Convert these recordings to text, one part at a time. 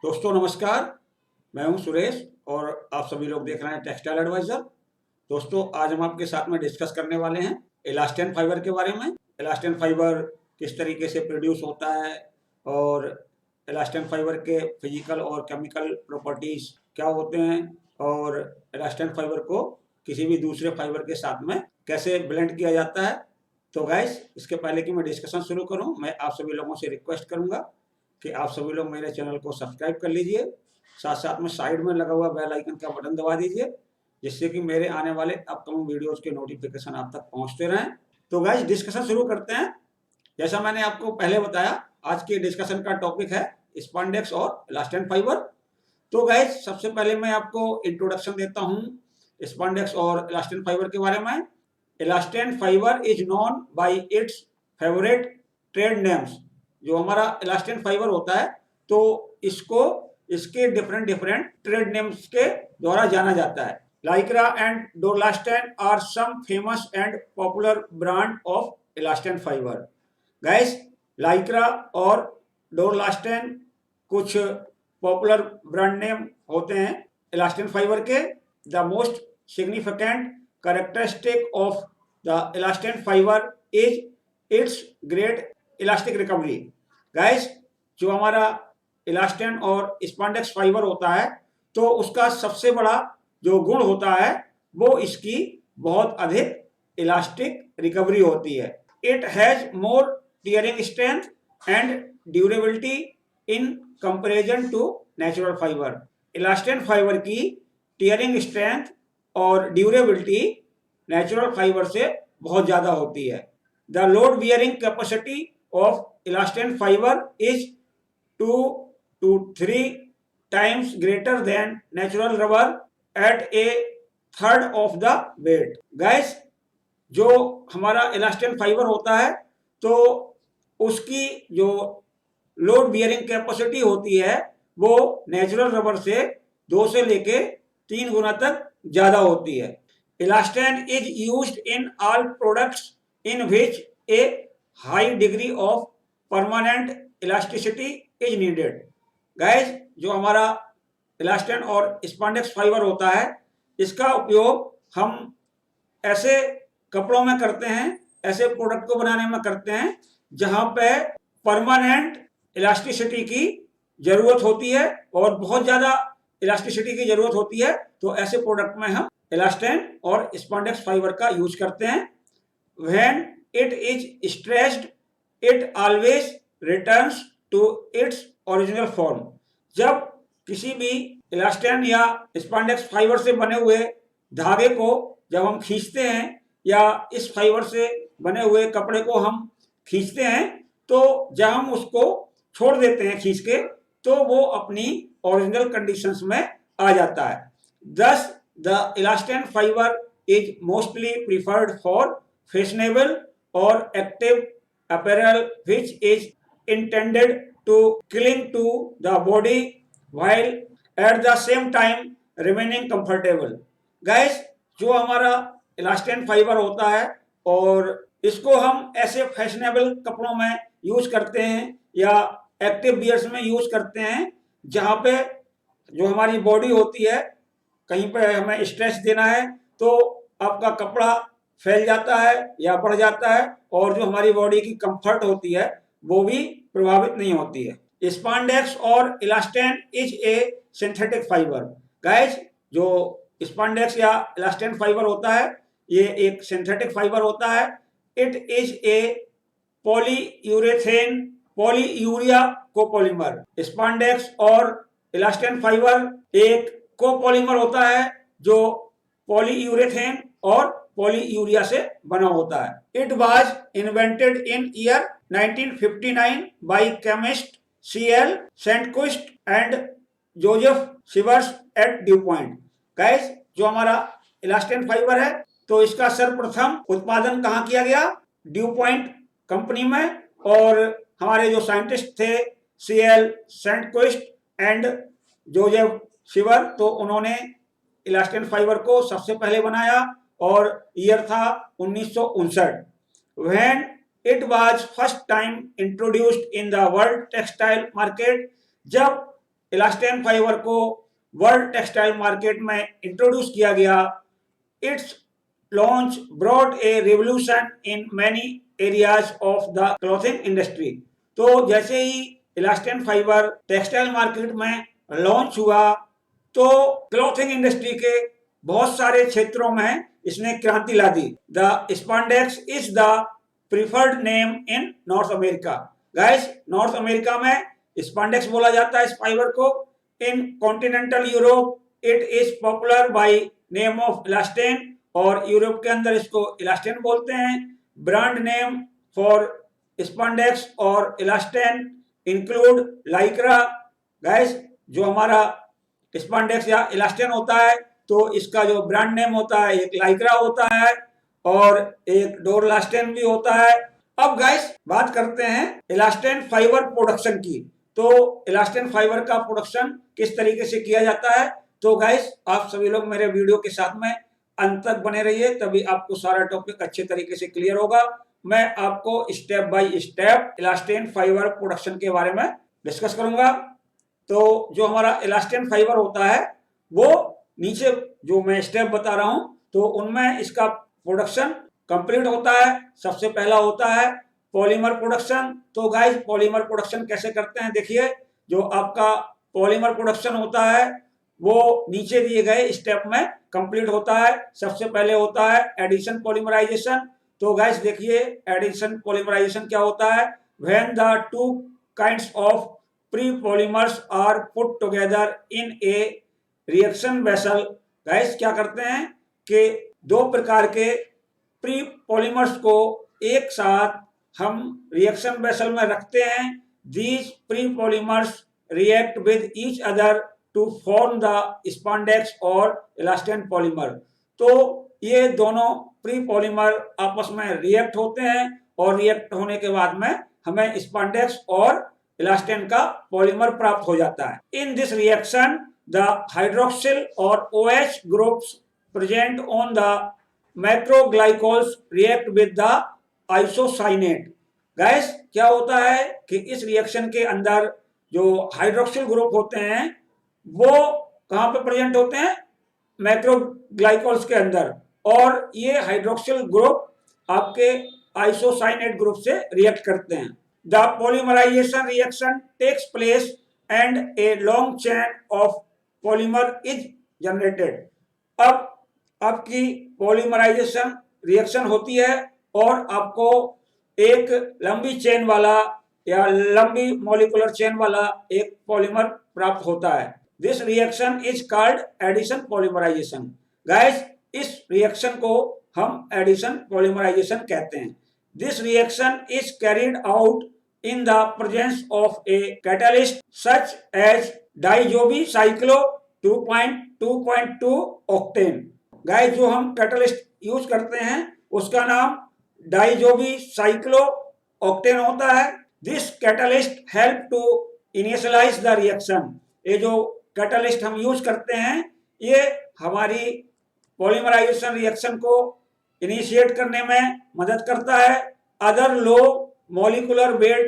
दोस्तों नमस्कार। मैं हूं सुरेश और आप सभी लोग देख रहे हैं टेक्सटाइल एडवाइजर। दोस्तों आज हम आपके साथ में डिस्कस करने वाले हैं इलास्टन फाइबर के बारे में। इलास्टन फाइबर किस तरीके से प्रोड्यूस होता है और इलास्टन फाइबर के फिजिकल और केमिकल प्रॉपर्टीज क्या होते हैं और इलास्टन फाइबर को किसी भी दूसरे फाइबर के साथ में कैसे ब्लेंड किया जाता है। तो गाइस, इसके पहले कि मैं डिस्कशन शुरू करूं, मैं आप सभी लोगों से रिक्वेस्ट करूंगा कि आप सभी लोग मेरे चैनल को सब्सक्राइब कर लीजिए। साथ साथ में साइड में लगा हुआ बेल आइकन का बटन दबा दीजिए, जिससे कि मेरे आने वाले अपकमिंग वीडियोस के नोटिफिकेशन आप तक पहुंचते रहें। तो गाइस डिस्कशन शुरू करते हैं। जैसा मैंने आपको पहले बताया, आज के डिस्कशन का टॉपिक है स्पॉन्डेक्स और इलास्टन फाइबर। तो गाइस सबसे पहले मैं आपको इंट्रोडक्शन देता हूँ स्पॉन्डेक्स और इलास्टन फाइबर के बारे में। Elastane fibre is known by its favourite trade names. जो हमारा इलास्टन फाइबर होता है तो इसको इसके डिफरेंट डिफरेंट ट्रेड नेम्स के द्वारा जाना जाता है। Lycra and Dorlastan are some famous and popular brand of elastane fibre. Guys, Lycra और डोरलास्टन कुछ पॉपुलर ब्रांड नेम होते हैं इलास्टन फाइबर के। The most significant characteristic of the elastane fibre is its great elastic recovery. Guys, जो हमारा इलास्टन और स्पॉन्डेक्स fibre होता है तो उसका सबसे बड़ा जो गुण होता है वो इसकी बहुत अधिक इलास्टिक रिकवरी होती है। It has more tearing strength and durability in comparison to natural fibre. Elastane fibre की टियरिंग स्ट्रेंथ और ड्यूरेबिलिटी नेचुरल फाइबर से बहुत ज्यादा होती है। The load bearing capacity of elastin fiber is 2 to 3 times greater than natural rubber at a third of the weight. Guys, जो हमारा elastin fibre होता है तो उसकी जो लोड बियरिंग कैपेसिटी होती है वो नेचुरल रबर से 2 से लेके 3 गुना तक ज्यादा होती है। Elastin is used in all products in which A high degree of permanent elasticity is needed. Guys, जो हमारा इलास्टन और स्पॉन्डेक्स फाइबर होता है इसका उपयोग हम ऐसे कपड़ों में करते हैं, ऐसे प्रोडक्ट को बनाने में करते हैं जहां पे परमानेंट इलास्टिसिटी की जरूरत होती है और बहुत ज्यादा इलास्टिसिटी की जरूरत होती है। तो ऐसे प्रोडक्ट में हम इलास्टन और स्पॉन्डेक्स फाइबर का यूज करते हैं। When it is stressed, it always returns to its original form। जब किसी भी इलास्टन या स्पॉन्डेक्स फाइबर से बने हुए धागे को जब हम खींचते हैं या इस फाइबर से बने हुए कपड़े को हम खींचते हैं तो जब हम उसको छोड़ देते हैं खींच के तो वो अपनी ओरिजिनल कंडीशंस में आ जाता है। Thus, the elastin fiber is mostly preferred for fashionable or active apparel which is intended to cling to the body while at the same time remaining comfortable। Guys, जो हमारा इलास्टिन फाइबर होता है और इसको हम ऐसे फैशनेबल कपड़ों में यूज करते हैं या एक्टिव वियर्स में यूज करते हैं जहां पे जो हमारी बॉडी होती है कहीं पे हमें स्ट्रेच देना है तो आपका कपड़ा फैल जाता है या बढ़ जाता है और जो हमारी बॉडी की कंफर्ट होती है वो भी प्रभावित नहीं होती है। स्पॉन्डेक्स और elastin is a synthetic fibre. Guys, जो स्पॉन्डेक्स या इलास्टिन फाइबर होता है ये एक सिंथेटिक फाइबर होता है। It is a polyurethane polyurea copolymer. Spandex और इलास्टिन फाइबर एक कोपॉलीमर होता है जो पॉलीयूरेथेन और पॉलीयूरिया से बना होता है। It was invented in year 1959 by chemist CL Sandquist and Joseph Shivers at DuPont. Guys, जो हमारा इलास्टिन फाइबर है तो इसका सर्वप्रथम उत्पादन कहाँ किया गया? ड्यू पॉइंट कंपनी में। और हमारे जो साइंटिस्ट थे CL सेंटक्विस्ट एंड जोसेफ सिवर तो उन्होंने इलास्टिन फाइबर को सबसे पहले बनाया और ईयर था 1959। When it was first time introduced in the world textile market, जब इलास्टेन फाइबर को वर्ल्ड टेक्सटाइल मार्केट में इंट्रोड्यूस किया गया, it's launch brought a revolution in many areas of the clothing industry. तो जैसे ही इलास्टेन फाइबर टेक्सटाइल मार्केट में launch हुआ तो क्लॉथिंग इंडस्ट्री के बहुत सारे क्षेत्रों में इसने क्रांति ला दी। The spandex is the preferred name in North America. Guys, North America में स्पॉन्डेक्स बोला जाता है इस फाइबर को। In continental Europe it is popular by name of elastane, और यूरोप के अंदर इसको इलास्टेन बोलते हैं। ब्रांड नेम फॉर स्पॉन्डेक्स और इलास्टेन इंक्लूड लाइक्रा। गाइस, जो हमारा स्पॉन्डेक्स या इलास्टेन होता है तो इसका जो ब्रांड नेम होता है एक लाइक्रा होता है और एक डोरलास्टेन भी होता है। अब गाइस बात करते हैं इलास्टेन फाइबर प्रोडक्शन की। तो इलास्टेन फाइबर का प्रोडक्शन किस तरीके से किया जाता है, तो गाइस आप सभी लोग मेरे वीडियो के साथ में अंत तक बने रहिए, तभी आपको सारा टॉपिक अच्छे तरीके से क्लियर होगा। मैं आपको step by step elastane fibre production के बारे में डिस्कस करूंगा। तो जो हमारा इलास्टेन फाइबर होता है वो नीचे जो मैं स्टेप बता रहा हूं तो उनमें इसका प्रोडक्शन कंप्लीट होता है। सबसे पहला होता है पॉलीमर प्रोडक्शन। तो गाइस पॉलीमर प्रोडक्शन कैसे करते हैं, देखिए जो आपका पॉलीमर प्रोडक्शन होता है वो नीचे दिए गए स्टेप में कंप्लीट होता है। सबसे पहले होता है एडिशन पॉलीमराइजेशन। तो गाइस देखिए एडिशन पॉलीमराइजेशन क्या होता है, when the two kinds of pre polymers are put together in a reaction vessel. Guys क्या करते हैं कि दो प्रकार के प्री पॉलीमर्स को एक साथ हम रिएक्शन वेसल में रखते हैं। These pre polymers react with each other to form the spandex और इलास्टेन पॉलीमर। तो ये दोनों प्री पॉलीमर आपस में रिएक्ट होते हैं और रिएक्ट होने के बाद में हमें स्पॉन्डेक्स और इलास्टेन का पॉलीमर प्राप्त हो जाता है। In this reaction the hydroxyl और OH groups present on the macroglycols react with the isocyanate. Guys क्या होता है कि इस रिएक्शन के अंदर जो हाइड्रोक्सिल ग्रुप होते हैं वो कहां पे प्रेजेंट होते हैं, मैक्रोग्लाइकोल्स के अंदर, और ये हाइड्रोक्सिल ग्रुप आपके आइसोसाइनेट ग्रुप से रिएक्ट करते हैं। The polymerization reaction takes place and a long chain of polymer is generated. अब आपकी पॉलीमराइजेशन रिएक्शन होती है और आपको एक लंबी चेन वाला या लंबी मॉलिक्यूलर चेन वाला एक पॉलीमर प्राप्त होता है। This reaction is called addition polymerization. Guys इस रिएक्शन को हम एडिशन पॉलीमराइजेशन कहते हैं। This reaction is carried out in the presence of a catalyst such as diazobicyclo 2.2 octane। Guys जो हम कैटलिस्ट यूज करते हैं उसका नाम डाइजोबिसाइक्लो ऑक्टेन होता है। This catalyst help to initialize the reaction. ये जो कैटलिस्ट हम यूज करते हैं ये हमारी पॉलीमराइजेशन रिएक्शन को इनिशिएट करने में मदद करता है। Other low molecular weight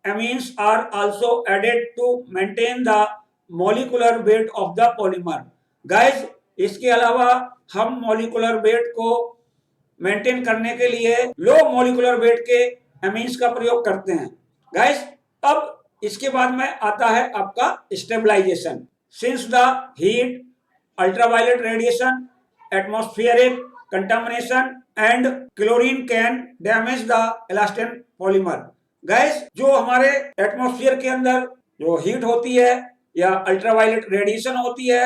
amines are also added to maintain the molecular weight of the polymer। guys इसके अलावा हम molecular weight को मेंटेन करने के लिए लो molecular weight के amines का प्रयोग करते हैं। guys अब इसके बाद में आता है आपका stabilization। since the heat, ultraviolet radiation, atmospheric contamination and chlorine can damage the elastin polymer। Gas जो हमारे एटमॉस्फेयर के अंदर जो हीट होती है या अल्ट्रावायलेट रेडिएशन होती है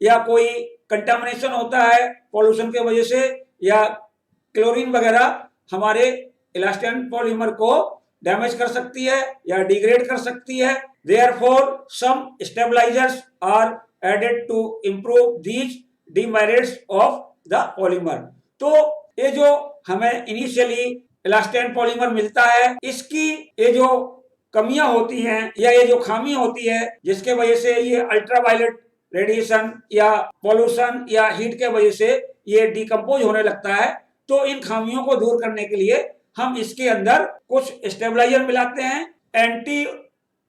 या कोई कंटामिनेशन होता है पॉल्यूशन के वजह से या क्लोरीन वगैरह हमारे इलास्टिन पॉलीमर को डैमेज कर सकती है या डिग्रेड कर सकती है। Therefore some stabilizers are added to improve these demerits of the polymer. तो ये जो हमें इनिशियली इलास्टिन पॉलीमर मिलता है इसकी ये जो कमियां होती हैं या ये जो खामी होती है जिसके वजह से ये अल्ट्रावायलेट रेडिएशन या पॉल्यूशन या हीट के वजह से ये डिकम्पोज होने लगता है, तो इन खामियों को दूर करने के लिए हम इसके अंदर कुछ स्टेबलाइजर मिलाते हैं। Anti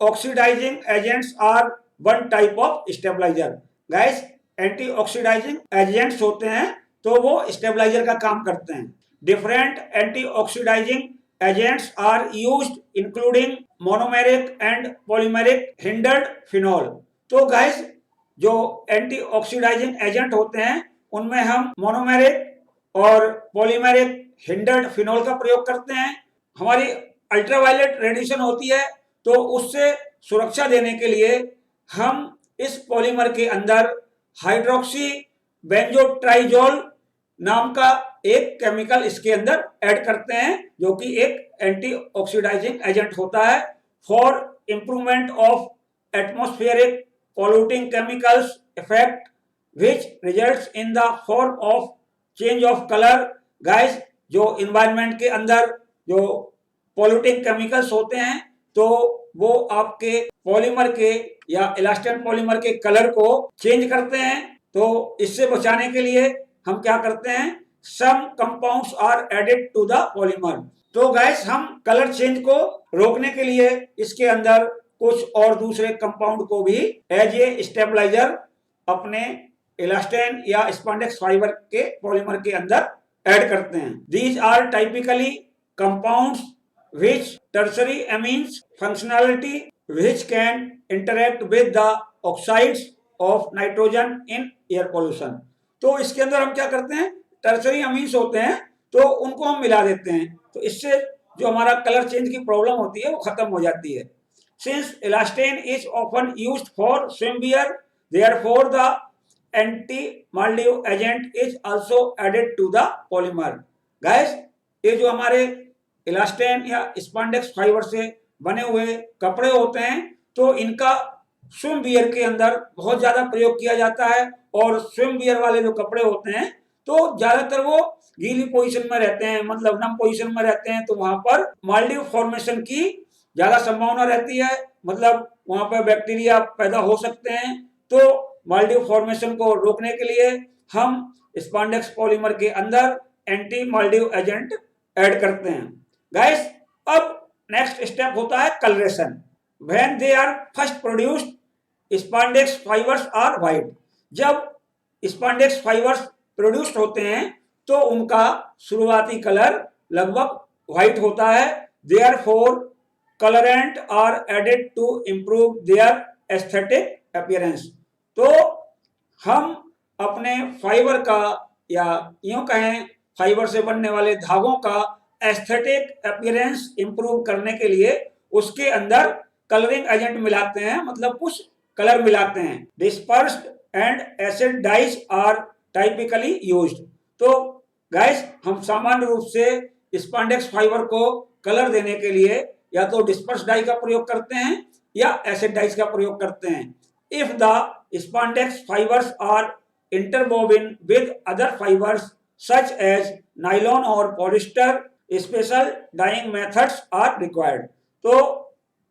oxidising agents are one type of stabiliser. Guys antioxidising agents होते हैं तो वो स्टेबलाइजर का काम करते हैं। Different antioxidising agents are used including monomeric and polymeric hindered phenol. तो गाइस जो एंटीऑक्सीडाइजिंग एजेंट होते हैं उनमें हम मोनोमेरिक और पॉलीमेरिक हिंडर्ड फिनॉल का प्रयोग करते हैं। हमारी अल्ट्रावायलेट रेडिएशन होती है तो उससे सुरक्षा देने के लिए हम इस पॉलीमर के अंदर हाइड्रोक्सी बेंजोट्राइजोल नाम का एक केमिकल इसके अंदर ऐड करते हैं जो कि एक एंटीऑक्सीडाइजिंग एजेंट होता है। For improvement of atmospheric polluting chemicals effect which results in the form of change of color। guys जो environment के अंदर जो polluting chemicals होते हैं तो वो आपके पॉलीमर के या इलास्टन पॉलीमर के कलर को चेंज करते हैं। तो इससे बचाने के लिए हम क्या करते हैं, some compounds are added to the polymer। तो गाइस हम कलर चेंज को रोकने के लिए इसके अंदर कुछ और दूसरे कंपाउंड को भी एज ए स्टेबलाइजर अपने इलास्टेन या स्पॉन्डेक्स फाइबर के पॉलीमर के अंदर ऐड करते हैं। These are typically compounds which tertiary amines functionality which can interact with the oxides of nitrogen in air pollution। तो इसके अंदर हम क्या करते हैं, टर्सरी अमीन्स होते हैं तो उनको हम मिला देते हैं तो इससे जो हमारा कलर चेंज की प्रॉब्लम होती है वो खत्म हो जाती है। Since elastane is often used for swim wear, therefore the anti-mildew agent is also added to the polymer। Guys, ये जो हमारे इलास्टेन या स्पॉन्डेक्स फाइबर से बने हुए कपड़े होते हैं तो इनका स्विम वियर के अंदर बहुत ज्यादा प्रयोग किया जाता है और स्विम वियर वाले जो कपड़े होते हैं तो ज्यादातर वो गीली पोजीशन में रहते हैं, मतलब नम पोजीशन में रहते हैं तो वहां पर माल्डिव फॉर्मेशन की ज्यादा संभावना रहती है, मतलब वहां पर बैक्टीरिया पैदा हो सकते हैं। तो माल्डिव फॉर्मेशन को रोकने के लिए हम स्पॉन्डेक्स पॉलीमर के अंदर एंटी माल्डिव एजेंट ऐड करते हैं। गाइस अब नेक्स्ट स्टेप होता है colouration. When they are first produced spandex fibres are white. जब स्पॉन्डेक्स फाइबर्स प्रोड्यूस्ड होते हैं तो उनका शुरुआती कलर लगभग व्हाइट होता है। Therefore colourant are added to improve their aesthetic appearance. तो हम अपने फाइबर का या यूं कहें फाइबर से बनने वाले धागों का एस्थेटिक अपीयरेंस इंप्रूव करने के लिए उसके अंदर कलरिंग एजेंट मिलाते हैं, मतलब कुछ कलर मिलाते हैं। Dispersed and acid dyes are typically used. तो गाइस हम सामान्य रूप से स्पॉन्डेक्स फाइबर को कलर देने के लिए या तो डिस्पर्स डाई का प्रयोग करते हैं या एसिड डाइज का प्रयोग करते हैं। If the spandex fibres are interwoven with other fibres such as nylon और polyester, special dyeing methods are required. तो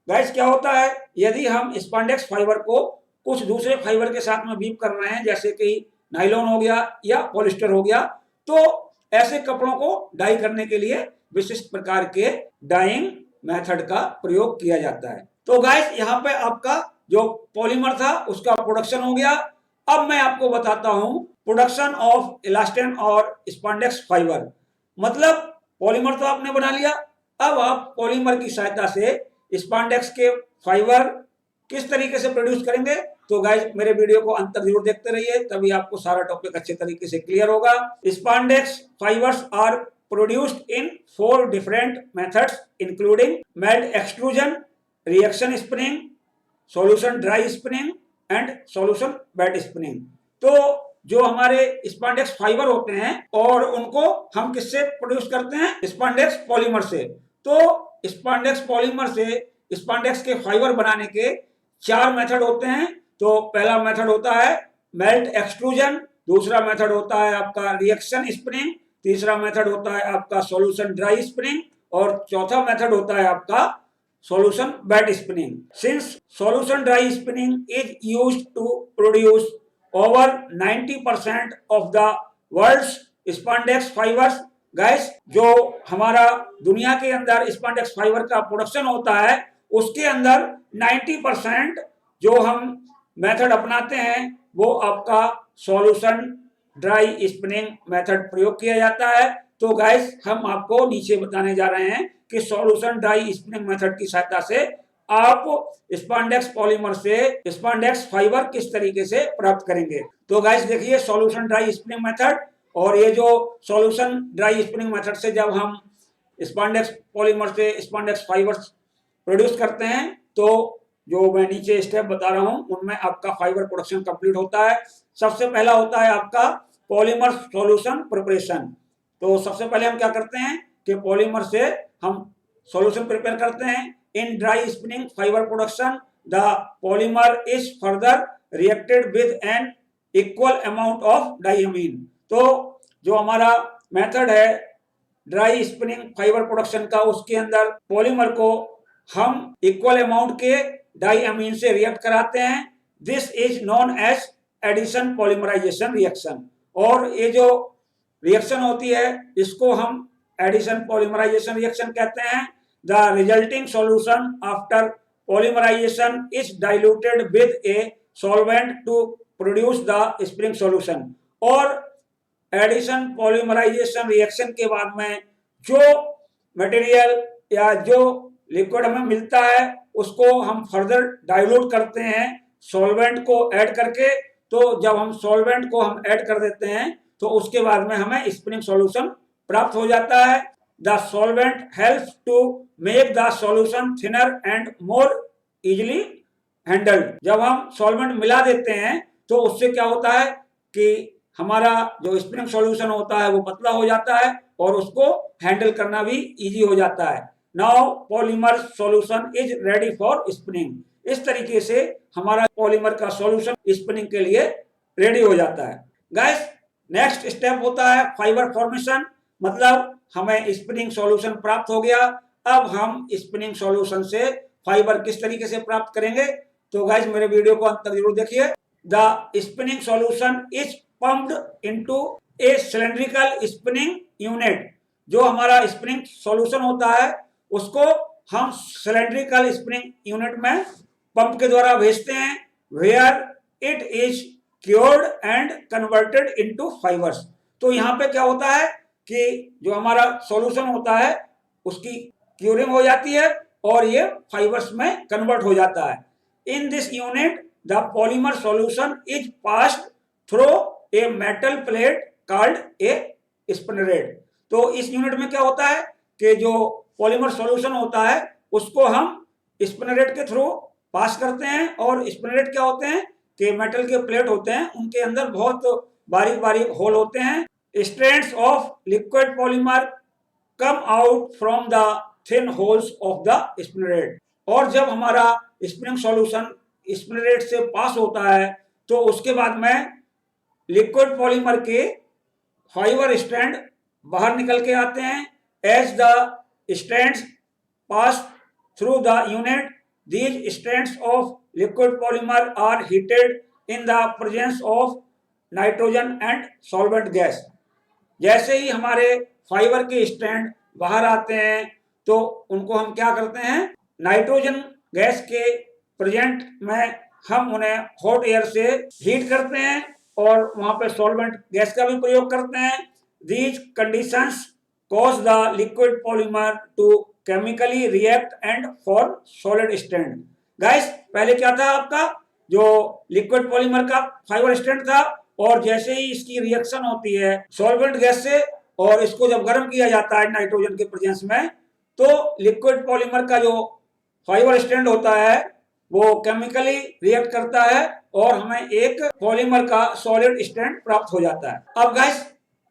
गाइस क्या होता है, यदि हम स्पॉन्डेक्स फाइबर को कुछ दूसरे फाइबर के साथ में वीव कर रहे हैं जैसे कि नायलॉन हो गया या पॉलिस्टर हो गया, तो ऐसे कपड़ों को डाई करने के लिए विशिष्ट प्रकार के डाइंग मेथड का प्रयोग किया जाता है। तो गाइस यहाँ पे आपका जो पॉलीमर था उसका प्रोडक्शन हो गया। अब मैं आपको बताता हूँ प्रोडक्शन ऑफ इलास्टेन और स्पॉन्डेक्स फाइबर। मतलब पॉलीमर तो आपने बना लिया, अब आप पॉलीमर की सहायता से स्पॉन्डेक्स के फाइबर किस तरीके से प्रोड्यूस करेंगे। तो गाइस मेरे वीडियो को अंत तक जरूर देखते रहिए, तभी आपको सारा टॉपिक अच्छे तरीके से क्लियर होगा। Spandex fibres are produced in 4 different methods including melt extrusion, reaction spinning, solution dry spinning and solution wet spinning. तो जो हमारे स्पॉन्डेक्स फाइबर होते हैं और उनको हम किससे प्रोड्यूस करते हैं, स्पॉन्डेक्स पॉलीमर से। तो स्पॉन्डेक्स पॉलीमर से स्पॉन्डेक्स के फाइबर बनाने के 4 मेथड होते हैं। तो पहला मेथड होता है मेल्ट एक्सट्रूजन, दूसरा मेथड होता है आपका रिएक्शन स्पिनिंग, तीसरा मेथड होता है आपका सॉल्यूशन ड्राई स्पिनिंग और चौथा मेथड होता है आपका solution wet spinning. Since solution dry spinning is used to produce over 90% of the world's spandex fibres. Guys जो हमारा दुनिया के अंदर स्पॉन्डेक्स फाइबर का प्रोडक्शन होता है उसके अंदर 90% जो हम मेथड अपनाते हैं वो आपका सॉल्यूशन ड्राई स्पिनिंग मेथड प्रयोग किया जाता है। तो गाइस हम आपको नीचे बताने जा रहे हैं कि सॉल्यूशन ड्राई स्पिनिंग मेथड की सहायता से आप स्पॉन्डेक्स पॉलीमर से स्पॉन्डेक्स फाइबर किस तरीके से प्राप्त करेंगे। तो गाइस देखिए सॉल्यूशन ड्राई स्पिनिंग मेथड, और ये जो सॉल्यूशन ड्राई स्पिनिंग मेथड से जब हम स्पॉन्डेक्स पॉलीमर से स्पॉन्डेक्स फाइबर्स प्रोड्यूस करते हैं तो जो मैं नीचे स्टेप बता रहा हूं उनमें आपका फाइबर प्रोडक्शन कंप्लीट होता है। सबसे पहला होता है आपका पॉलीमर सॉल्यूशन प्रिपरेशन। तो सबसे पहले हम क्या करते हैं कि पॉलीमर से हम सॉल्यूशन प्रिपेयर करते हैं। In dry spinning fibre production the polymer is further reacted with an equal amount of diamine. तो जो हमारा मेथड है ड्राई स्पिनिंग फाइबर प्रोडक्शन का, उसके अंदर पॉलीमर को हम इक्वल अमाउंट के डाइअमीन से रिएक्ट कराते हैं। This is known as addition polymerization reaction. और ये जो रिएक्शन होती है इसको हम एडिशन पॉलीमराइजेशन रिएक्शन कहते हैं। The resulting solution after polymerization is diluted with a solvent to produce the spring solution. और एडिशन पॉलीमराइजेशन रिएक्शन के बाद में जो मटेरियल या जो लिक्विड हमें मिलता है उसको हम फर्दर डाइल्यूट करते हैं सॉल्वेंट को ऐड करके। तो जब हम सॉल्वेंट को हम ऐड कर देते हैं तो उसके बाद में हमें स्प्रिंग सॉल्यूशन प्राप्त हो जाता है। The solvent helps to make the solution thinner and more easily handled. जब हम सॉल्वेंट मिला देते हैं तो उससे क्या होता है कि हमारा जो स्प्रिंग सॉल्यूशन होता है वो पतला हो जाता है और उसको हैंडल करना भी इजी हो जाता है। Now polymer solution is ready for spinning. इस तरीके से हमारा पॉलीमर का सॉल्यूशन स्पिनिंग के लिए रेडी हो जाता है। गाइस नेक्स्ट स्टेप होता है फाइबर फॉर्मेशन। मतलब हमें स्पिनिंग सॉल्यूशन प्राप्त हो गया, अब हम स्पिनिंग सॉल्यूशन से फाइबर किस तरीके से प्राप्त करेंगे। तो गाइस मेरे वीडियो को अंत तक जरूर देखिए। The spinning solution is pumped into a cylindrical spinning unit. जो हमारा स्पिनिंग सॉल्यूशन होता है उसको हम सिलेंड्रिकल स्पिनिंग यूनिट में पंप के द्वारा भेजते हैं, where it is cured and converted into fibres. तो यहाँ पे क्या होता है कि जो हमारा सॉल्यूशन होता है उसकी क्यूरिंग हो जाती है और ये फाइबर्स में कन्वर्ट हो जाता है। In this unit the polymer solution is passed through a metal plate called a spinneret. तो इस यूनिट में क्या होता है कि जो पॉलीमर सॉल्यूशन होता है उसको हम स्पिनरेट के थ्रू पास करते हैं। और स्पिनरेट क्या होते हैं कि मेटल के प्लेट होते हैं, उनके अंदर बहुत बारीक बारीक होल होते हैं। Strands of liquid polymer come out from the thin holes of the spinneret. और जब हमारा स्पिनिंग सॉल्यूशन स्पिनरेट से पास होता है तो उसके बाद में लिक्विड पॉलीमर के फाइबर स्ट्रैंड बाहर निकल के आते हैं। As the strands pass through the unit, these strands of liquid polymer are heated in the presence of nitrogen and solvent gas। जैसे ही हमारे फाइबर के स्ट्रैंड बाहर आते हैं तो उनको हम क्या करते हैं, नाइट्रोजन गैस के प्रेजेंट में हम उन्हें हॉट एयर से हीट करते हैं और वहां पे सॉल्वेंट गैस का भी प्रयोग करते हैं। These conditions cause the liquid polymer to chemically react and form solid strand। Guys पहले क्या था आपका जो लिक्विड पॉलीमर का फाइबर स्ट्रैंड था, और जैसे ही इसकी रिएक्शन होती है सॉल्वेंट गैस से और इसको जब गर्म किया जाता है नाइट्रोजन के प्रेजेंस में, तो लिक्विड पॉलीमर का जो फाइबर स्ट्रैंड होता है वो केमिकली रिएक्ट करता है और हमें एक पॉलीमर का सॉलिड स्ट्रैंड प्राप्त हो जाता है। अब गाइस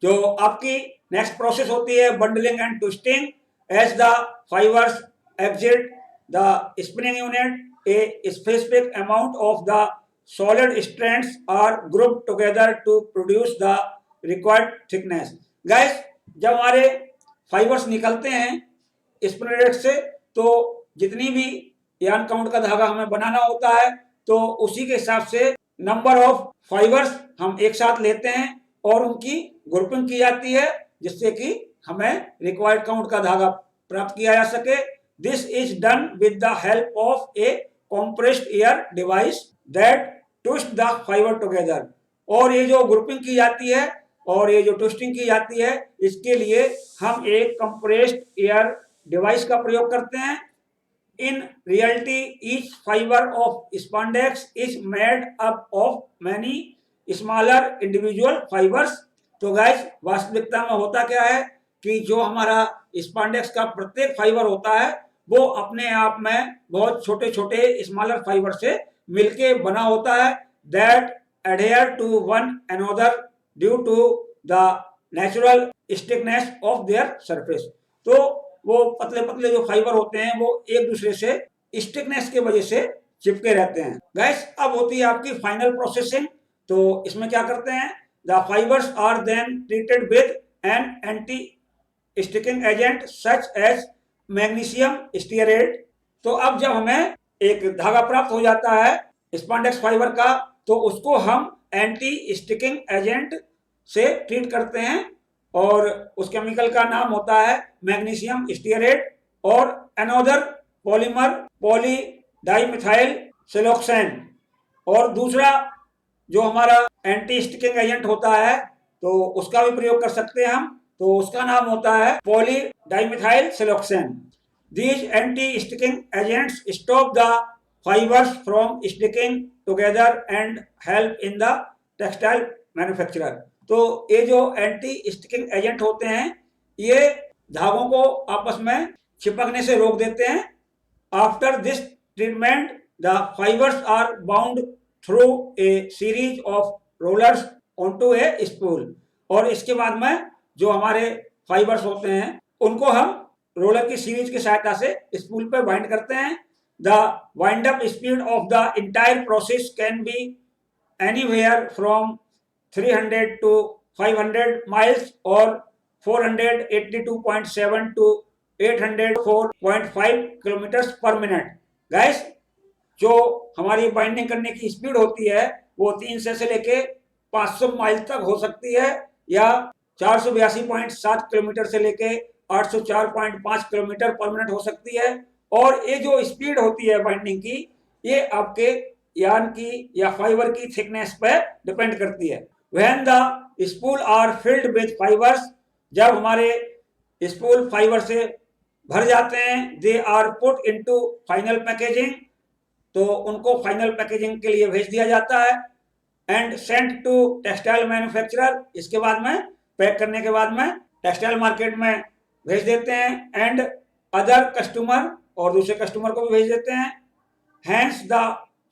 जो आपकी नेक्स्ट प्रोसेस होती है bundling and twisting. As the fibres exit the spinning unit a specific amount of the solid strands are group together to produce the required thickness. Guys जब हमारे फाइबर्स निकलते हैं स्पिनरेट से तो जितनी भी यार्न काउंट का धागा हमें बनाना होता है तो उसी के हिसाब से नंबर ऑफ फाइबर्स हम एक साथ लेते हैं और उनकी ग्रुपिंग की जाती है जिससे कि हमें रिक्वायर्ड काउंट का धागा प्राप्त किया जा सके। This is done with the help of A compressed air device that twist the fibre together. और ये जो ग्रुपिंग की जाती है और ये जो ट्विस्टिंग की जाती है, इसके लिए हम एक कंप्रेस्ड एयर डिवाइस का प्रयोग करते हैं। In reality, each fiber of spandex is made up of many smaller individual fibers। तो गाइस वास्तविकता में होता क्या है कि जो हमारा स्पांडेक्स का प्रत्येक फाइबर होता है वो अपने आप में बहुत छोटे छोटे स्मॉलर फाइबर से मिलके बना होता है, that adhere to one another due to the natural stiffness of their surface। तो वो पतले पतले जो फाइबर होते हैं वो एक दूसरे से स्टिकनेस की वजह से चिपके रहते हैं। गाइस अब होती है आपकी फाइनल प्रोसेसिंग। तो इसमें क्या करते हैं, the fibres are then treated with an anti sticking agent such as magnesium stearate. तो अब जब हमें एक धागा प्राप्त हो जाता है स्पांडेक्स फाइबर का, तो उसको हम एंटी स्टिकिंग एजेंट से ट्रीट करते हैं और उस केमिकल का नाम होता है मैग्नीशियम स्टीयरेट और another polymer poly dimethyl siloxane. और दूसरा जो हमारा एंटी स्टिकिंग एजेंट होता है तो उसका भी प्रयोग कर सकते हैं हम, तो उसका नाम होता है poly dimethyl siloxane. These anti sticking agents stop the fibres from sticking together and help in the textile manufacturer. तो ये जो एंटी स्टिकिंग एजेंट होते हैं ये धागों को आपस में चिपकने से रोक देते हैं। After this treatment the fibres are bound through a series of rollers onto a spool. और इसके बाद में जो हमारे फाइबर्स होते हैं उनको हम रोलर की सीरीज की सहायता से स्पूल पे बाइंड करते हैं। The wind up speed of the entire process can be anywhere from 300 to 500 miles or 482.7 to 804.5 kilometre पर मिनट। गाइस जो हमारी बाइंडिंग करने की स्पीड होती है वो 300 से लेके 500 माइल तक हो सकती है या 482.7 किलोमीटर से लेके 804.5 किलोमीटर पर मिनट हो सकती है। और ये जो स्पीड होती है बाइंडिंग की ये आपके यार्न की या फाइबर की थिकनेस पे डिपेंड करती है। When the spool are filled with fibers, जब हमारे स्पूल फाइबर से भर जाते हैं, they are put into final packaging, तो उनको फाइनल पैकेजिंग के लिए भेज दिया जाता है। And sent to textile manufacturer, इसके बाद में पैक करने के बाद में टेक्सटाइल मार्केट में भेज देते हैं। एंड अदर कस्टमर, और दूसरे कस्टमर को भी भेज देते हैं। Hence the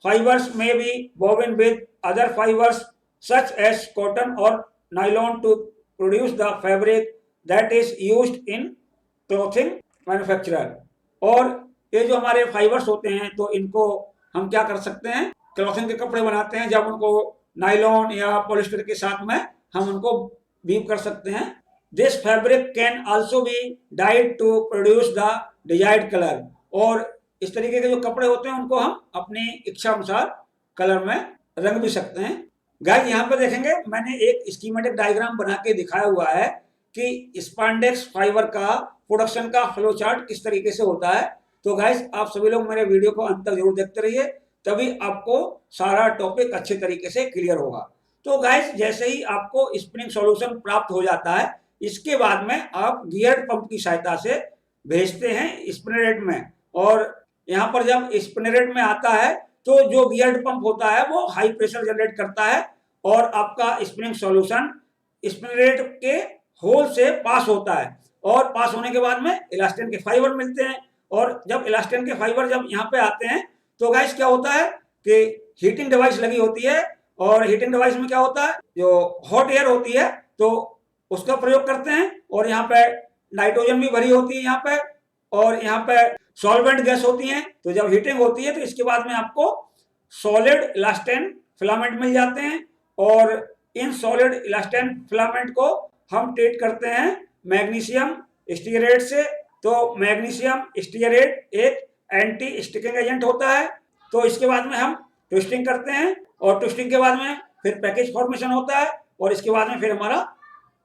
fibres may be woven with other fibres such as cotton or nylon to produce the fabric that is used in clothing manufacturer। और ये जो हमारे फाइबर्स होते हैं तो इनको हम क्या कर सकते हैं, क्लॉथिंग के कपड़े बनाते हैं जब उनको नाइलॉन या पॉलिस्टर के साथ में हम उनको वीव कर सकते हैं। This fabric can also be dyed to produce the desired colour. और इस तरीके के जो कपड़े होते हैं उनको हम अपनी इच्छा अनुसार कलर में रंग भी सकते हैं। गाइस यहाँ पे देखेंगे मैंने एक स्कीमेटिक डायग्राम बना के दिखाया हुआ है कि स्पांडेक्स फाइबर का प्रोडक्शन का फ्लो चार्ट किस तरीके से होता है। तो गाइस आप सभी लोग मेरे वीडियो को अंत तक जरूर देखते रहिए, तभी आपको सारा टॉपिक अच्छे तरीके से क्लियर होगा। तो गाइस जैसे ही आपको स्पिनिंग सॉल्यूशन प्राप्त हो जाता है, इसके बाद में आप गियर पंप की सहायता से भेजते हैं स्पिनरेट में। और यहाँ पर जब स्पिनरेट में आता है तो जो गियर्ड पंप होता है वो हाई प्रेशर जनरेट करता है और आपका स्पिनिंग सॉल्यूशन स्पिनरेट के होल से पास होता है। और पास होने के बाद में इलास्टिन के फाइबर मिलते हैं। और जब इलास्टिन के फाइबर जब यहाँ पे आते हैं तो गाइस क्या होता है कि हीटिंग डिवाइस लगी होती है। और हीटिंग डिवाइस में क्या होता है, जो हॉट एयर होती है तो उसका प्रयोग करते हैं। और यहाँ पे नाइट्रोजन भी भरी होती है यहाँ पे, और यहाँ पे सॉल्वेंट गैस होती है। तो जब हीटिंग होती है तो इसके बाद में आपको सॉलिड इलास्टिन फिलामेंट मिल जाते हैं। और इन सॉलिड इलास्टिन फिलामेंट को हम ट्रीट करते हैं मैग्नीशियम स्टीयरेट से। तो मैग्नीशियम स्टीयरेट एक एंटी स्टिकिंग एजेंट होता है। तो इसके बाद में हम ट्विस्टिंग करते हैं और ट्विस्टिंग के बाद में फिर पैकेज फॉर्मेशन होता है और इसके बाद में फिर हमारा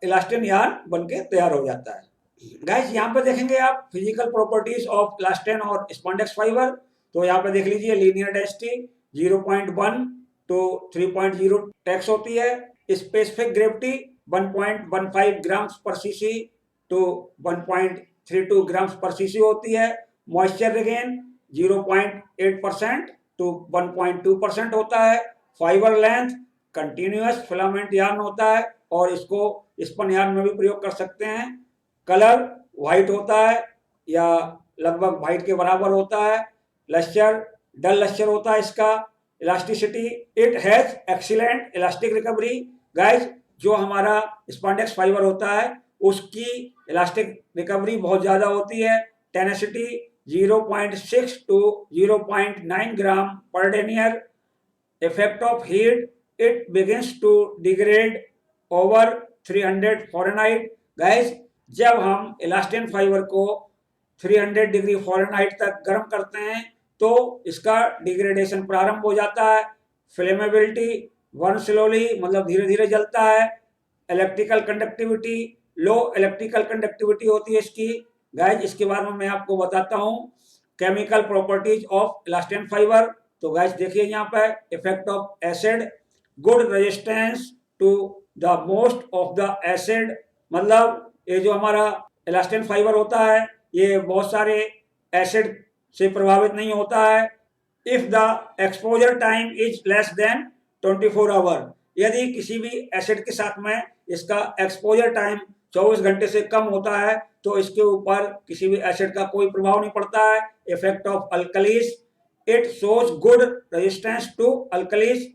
इलास्टिन यार्न बनके तैयार हो जाता है। गाइस यहाँ पे देखेंगे आप फिजिकल प्रॉपर्टीज ऑफ इलास्टिन और स्पॉन्डेक्स फाइबर। तो यहाँ पे देख लीजिए लीनियर डेंसिटी 0.1, टू 3.0 टैक्स होती है। स्पेसिफिक ग्रेविटी 1.15 ग्राम्स पर सीसी टू 1.32 ग्राम्स पर सीसी होती है। मॉइस्चर रिगेन 0.8% टू 1.2% होता है। Fibre length continuous filament yarn होता है और इसको स्पन यार्न में भी प्रयोग कर सकते हैं। कलर व्हाइट होता है या लगभग व्हाइट के बराबर होता है। लश्चर डल लश्चर होता है इसका। Elasticity it has excellent elastic recovery. Guys, जो हमारा स्पॉन्डेक्स फाइबर होता है उसकी इलास्टिक रिकवरी बहुत ज़्यादा होती है। टेनेसिटी 0.6 टू 0.9 ग्राम पर denier. Effect of heat it begins to degrade over 300 Fahrenheit. Guys, जब हम इलास्टिन फाइबर को 300 डिग्री फ़ारेनहाइट तक गर्म करते हैं तो इसका डिग्रेडेशन प्रारंभ हो जाता है। फ्लेमेबिलिटी वन स्लोली मतलब धीरे धीरे जलता है। इलेक्ट्रिकल कंडक्टिविटी लो इलेक्ट्रिकल कंडक्टिविटी होती है इसकी। गाइस, इसके बारे में मैं आपको बताता हूँ। Chemical properties of elastin fibre. तो गाइस देखिए यहाँ पर effect of acid good resistance to the most of the acid. मतलब ये जो हमारा इलास्टिन फाइबर होता है ये बहुत सारे एसिड से प्रभावित नहीं होता है। If the exposure time is less than 24 hour. यदि किसी भी एसिड के साथ में इसका एक्सपोजर टाइम 24 घंटे से कम होता है तो इसके ऊपर किसी भी एसिड का कोई प्रभाव नहीं पड़ता है। Effect of alkalis it shows good resistance to alkalis.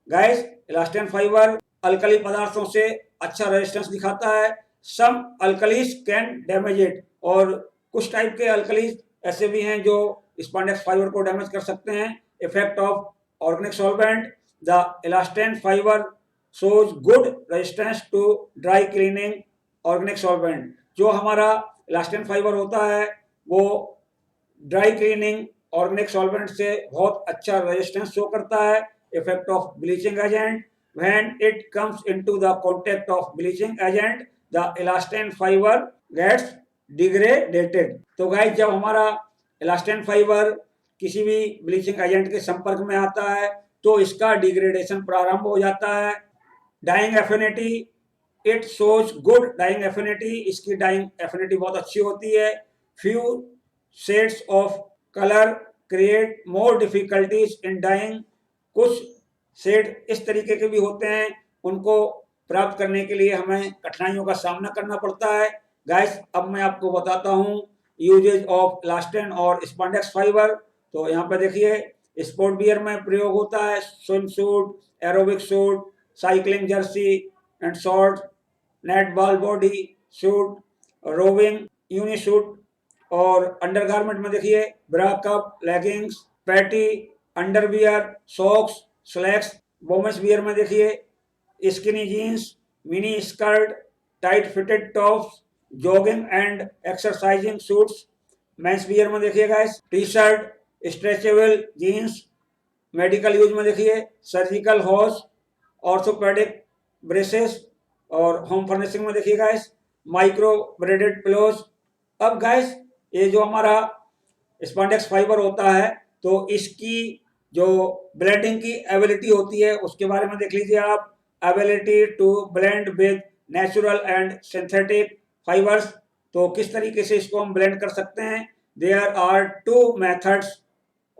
Guys, elastin fibre alkali पदार्थों से अच्छा रेजिस्टेंस दिखाता है। Some alkalis can damage it. और कुछ टाइप के अल्कलीज ऐसे भी हैं जो स्पॉन्डेक्स फाइबर को डैमेज कर सकते हैं। Effect of organic solvent the elastin fibre shows good resistance to dry cleaning organic solvent. जो हमारा इलास्टिन फाइबर होता है वो ड्राई क्लीनिंग ऑर्गेनिक सॉल्वेंट से बहुत अच्छा रेजिस्टेंस शो करता है। Effect of bleaching agent when it comes into the contact of bleaching agent the elastin fibre gets degraded. तो गाइस, जब हमारा इलास्टिन फाइबर किसी भी ब्लीचिंग एजेंट के संपर्क में आता है तो इसका डिग्रेडेशन प्रारंभ हो जाता है। Dyeing affinity it shows good dyeing affinity. इसकी डाइंग एफिनिटी बहुत अच्छी होती है। Few shades of colour create more difficulties in dyeing. कुछ शेड इस तरीके के भी होते हैं, उनको प्राप्त करने के लिए हमें कठिनाइयों का सामना करना पड़ता है। गाइस, अब मैं आपको बताता हूँ यूजेज ऑफ इलास्टिन और स्पॉन्डेक्स फाइबर। तो यहाँ पे देखिए स्पोर्ट बियर में प्रयोग होता है। Swim suit, aerobic suit, cycling jersey and short, net ball body suit, rowing unisuit. और अंडरगारमेंट में देखिए bra cup, leggings, panty, underwear, socks, slacks. Women's wear में देखिए skinny jeans, mini skirt, tight fitted tops, jogging and exercising suits. Men's wear में देखिए guys T shirt, stretchable jeans. Medical use में देखिए surgical hose, orthopaedic braces. और home furnishing में देखिए guys micro braided pillows. अब गाइस, ये जो हमारा स्पॉन्डेक्स फाइबर होता है तो इसकी जो ब्लेंडिंग की एबिलिटी होती है उसके बारे में देख लीजिए आप। Ability to blend with natural and synthetic fibres. तो किस तरीके से इसको हम ब्लेंड कर सकते हैं। There are two methods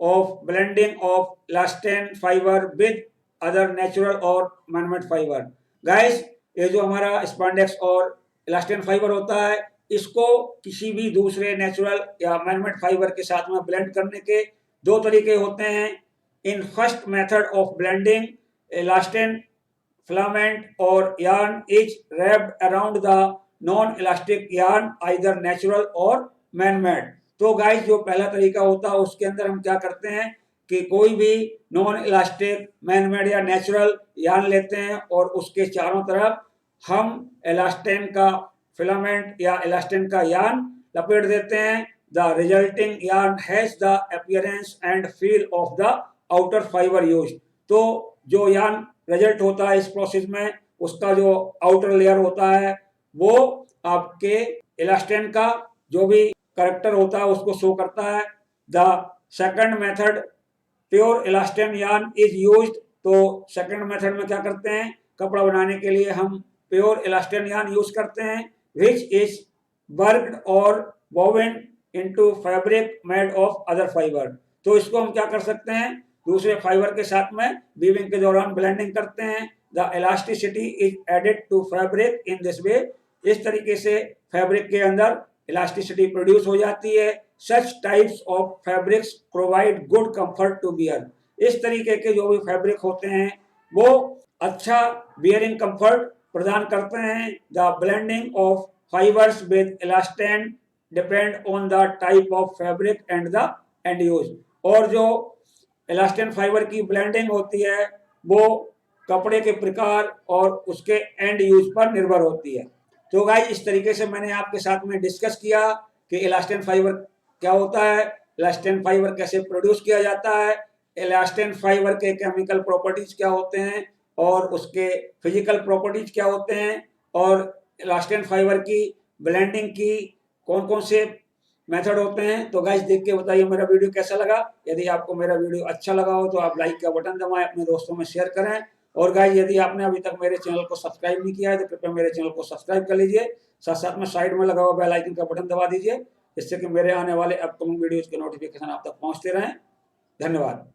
of blending of elastin fibre with other natural और मैनमेड फाइबर। गाइस, ये जो हमारा स्पॉन्डेक्स और इलास्टिन फाइबर होता है इसको किसी भी दूसरे नेचुरल या मैनमेड फाइबर के साथ में ब्लेंड करने के दो तरीके होते हैं। In first method of blending elastin filament or yarn is wrapped around the non-elastic yarn either natural or man-made। तो गाइस, जो पहला तरीका होता है उसके अंदर हम क्या करते हैं कि कोई भी नॉन इलास्टिक मैन-मेड या नेचुरल यार्न लेते हैं और उसके चारों तरफ हम इलास्टिन का फिलामेंट या इलास्टिन का यार्न लपेट देते हैं। The resulting yarn has the appearance and feel of the outer fibre use. तो जो यार्न रिजल्ट होता है इस प्रोसेस में उसका जो आउटर लेयर होता है वो आपके इलास्टिन का जो भी करेक्टर होता है उसको शो करता है। The second method pure elastin yarn is used. तो सेकंड मेथड में क्या करते हैं, कपड़ा बनाने के लिए हम प्योर इलास्टन यार्न यूज करते हैं, विच इज वर्कड और woven into fabric made of other fibre. तो इसको हम क्या कर सकते हैं, दूसरे फाइबर के साथ में वीविंग के दौरान ब्लेंडिंग करते हैं। The elasticity is added to fabric in this way. इस तरीके से फैब्रिक के अंदर इलास्टिसिटी प्रोड्यूस हो जाती है। Such types of fabrics provide good comfort to wear. इस तरीके के जो भी फैब्रिक होते हैं वो अच्छा बियरिंग कंफर्ट प्रदान करते हैं। The blending of fibres with elastane depend on the type of fabric and the end use. और जो इलास्टन फाइबर की ब्लेंडिंग होती है वो कपड़े के प्रकार और उसके एंड यूज पर निर्भर होती है। तो गाइस इस तरीके से मैंने आपके साथ में डिस्कस किया कि इलास्टन फाइबर क्या होता है, इलास्टन फाइबर कैसे प्रोड्यूस किया जाता है, इलास्टन फाइबर के केमिकल प्रॉपर्टीज क्या होते हैं और उसके फिजिकल प्रॉपर्टीज क्या होते हैं, और इलास्टन फाइबर की ब्लेंडिंग की कौन कौन से मेथड होते हैं। तो गाइस देख के बताइए मेरा वीडियो कैसा लगा। यदि आपको मेरा वीडियो अच्छा लगा हो तो आप लाइक का बटन दबाएं, अपने दोस्तों में शेयर करें। और गाइस यदि आपने अभी तक मेरे चैनल को सब्सक्राइब नहीं किया है तो कृपया मेरे चैनल को सब्सक्राइब कर लीजिए। साथ साथ में साइड में लगा हुआ बेल आइकन का बटन दबा दीजिए, जिससे कि मेरे आने वाले अपकमिंग वीडियोज के नोटिफिकेशन आप तक पहुंचते रहें। धन्यवाद।